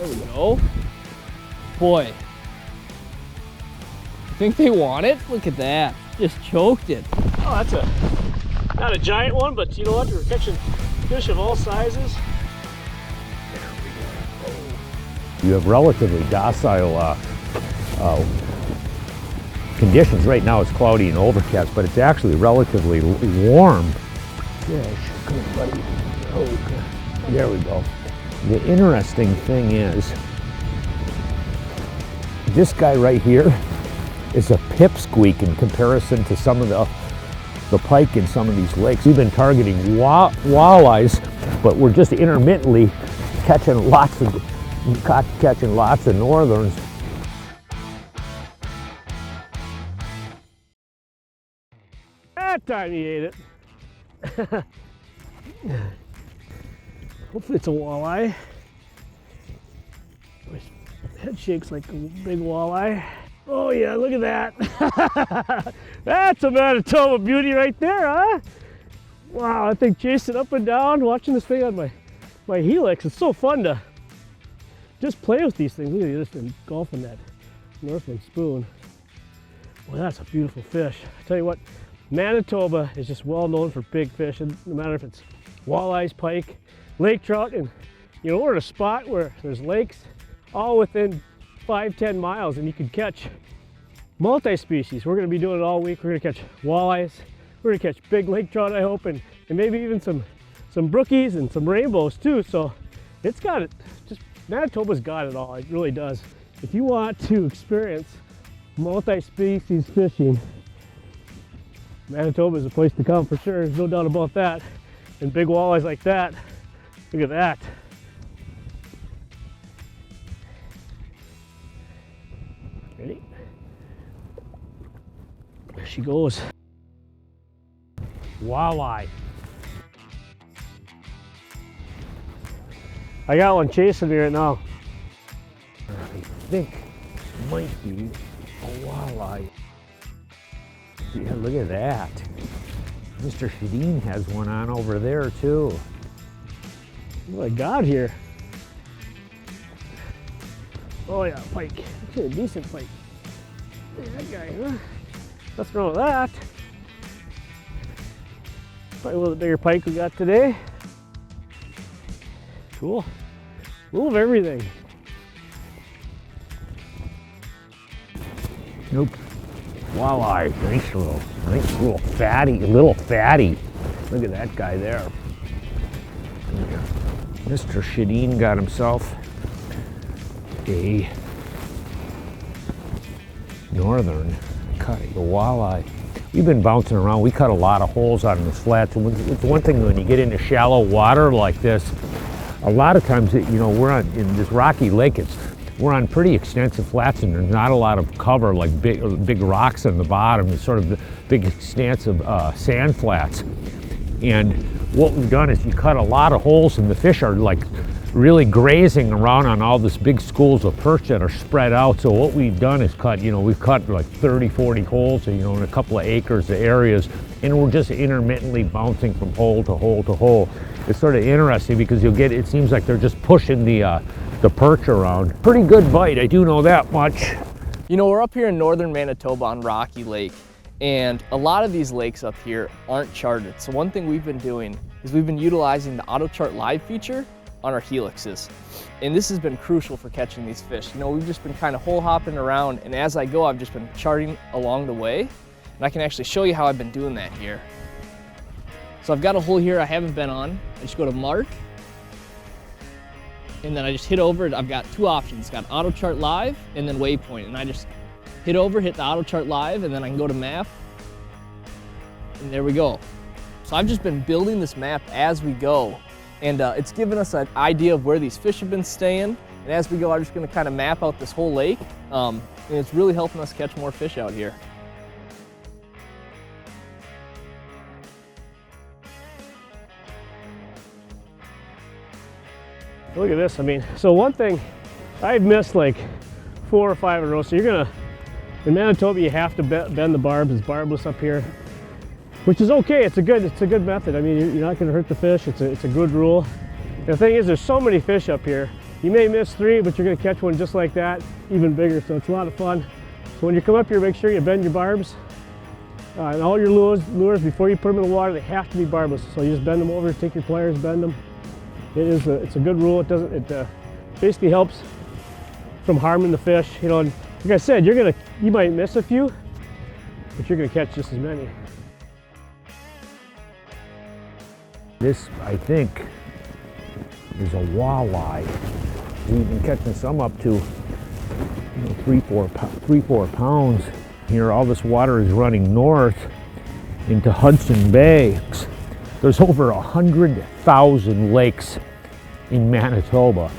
There we go. Boy. You think they want it? Look at that. Just choked it. Oh, that's not a giant one, but you know what? We're catching fish of all sizes. You have relatively docile conditions. Right now it's cloudy and overcast, but it's actually relatively warm fish. Come on, buddy. Okay. There we go. The interesting thing is, this guy right here is a pipsqueak in comparison to some of the pike in some of these lakes. We've been targeting walleyes, but we're just intermittently catching lots of northerns. That time he ate it. Hopefully it's a walleye. His head shakes like a big walleye. Oh yeah, look at that. That's a Manitoba beauty right there, huh? Wow, that thing chasing up and down, watching this thing on my helix. It's so fun to just play with these things. Look at this and golfing that Northland spoon. Well, that's a beautiful fish. I tell you what, Manitoba is just well known for big fish, and no matter if it's walleyes, pike, lake trout, and you know, we're at a spot where there's lakes all within 5-10 miles, and you can catch multi-species. We're going to be doing it all week. We're going to catch walleyes, we're going to catch big lake trout, I hope, and maybe even some brookies and some rainbows too. So it's got it. Just Manitoba's got it all. It really does. If you want to experience multi-species fishing, Manitoba is a place to come for sure. There's no doubt about that. And big walleyes like that. Look at that. Ready? There she goes. Walleye. I got one chasing me right now. I think it might be a walleye. Yeah, look at that. Mr. Shadeen has one on over there too. What I got here? Oh yeah, pike. Actually a decent pike. Look at that guy, huh? Nothing wrong with that. Probably a little bit bigger pike we got today. Cool. A little of everything. Nope. Walleye. Nice little fatty. Look at that guy there. Mr. Shadeen got himself a northern cut, a walleye. We've been bouncing around. We cut a lot of holes out in this flats. It's one thing when you get into shallow water like this, a lot of times, you know, in this rocky lake, we're on pretty extensive flats and there's not a lot of cover, like big rocks on the bottom. It's sort of the big expanse of sand flats. And what we've done is you cut a lot of holes and the fish are like really grazing around on all these big schools of perch that are spread out. So what we've done is we've cut like 30, 40 holes, in a couple of acres of areas, and we're just intermittently bouncing from hole to hole to hole. It's sort of interesting because it seems like they're just pushing the perch around. Pretty good bite, I do know that much. You know, we're up here in northern Manitoba on Rocky Lake, and a lot of these lakes up here aren't charted. So one thing we've been doing is we've been utilizing the AutoChart live feature on our helixes. And this has been crucial for catching these fish. You know, we've just been kind of hole hopping around, and as I go, I've just been charting along the way. And I can actually show you how I've been doing that here. So I've got a hole here I haven't been on. I just go to mark, and then I just hit over it. I've got two options. It's got AutoChart live and then waypoint. And I just hit the AutoChart live, and then I can go to map. And there we go. So I've just been building this map as we go. And it's given us an idea of where these fish have been staying. And as we go, I'm just gonna kind of map out this whole lake. And it's really helping us catch more fish out here. Look at this. I mean, so one thing, I've missed like 4 or 5 in a row. So in Manitoba, you have to bend the barbs. It's barbless up here, which is okay. It's a good method. I mean, you're not going to hurt the fish. It's a good rule. The thing is, there's so many fish up here. You may miss 3, but you're gonna catch one just like that, even bigger, so it's a lot of fun. So when you come up here, make sure you bend your barbs. And all your lures, before you put them in the water, they have to be barbless. So you just bend them over, take your pliers, bend them. It's a good rule. It basically helps from harming the fish. You know, and like I said, you might miss a few, but you're gonna catch just as many. This, I think, is a walleye. We've been catching some up to 3-4 pounds. Here, all this water is running north into Hudson Bay. There's over 100,000 lakes in Manitoba.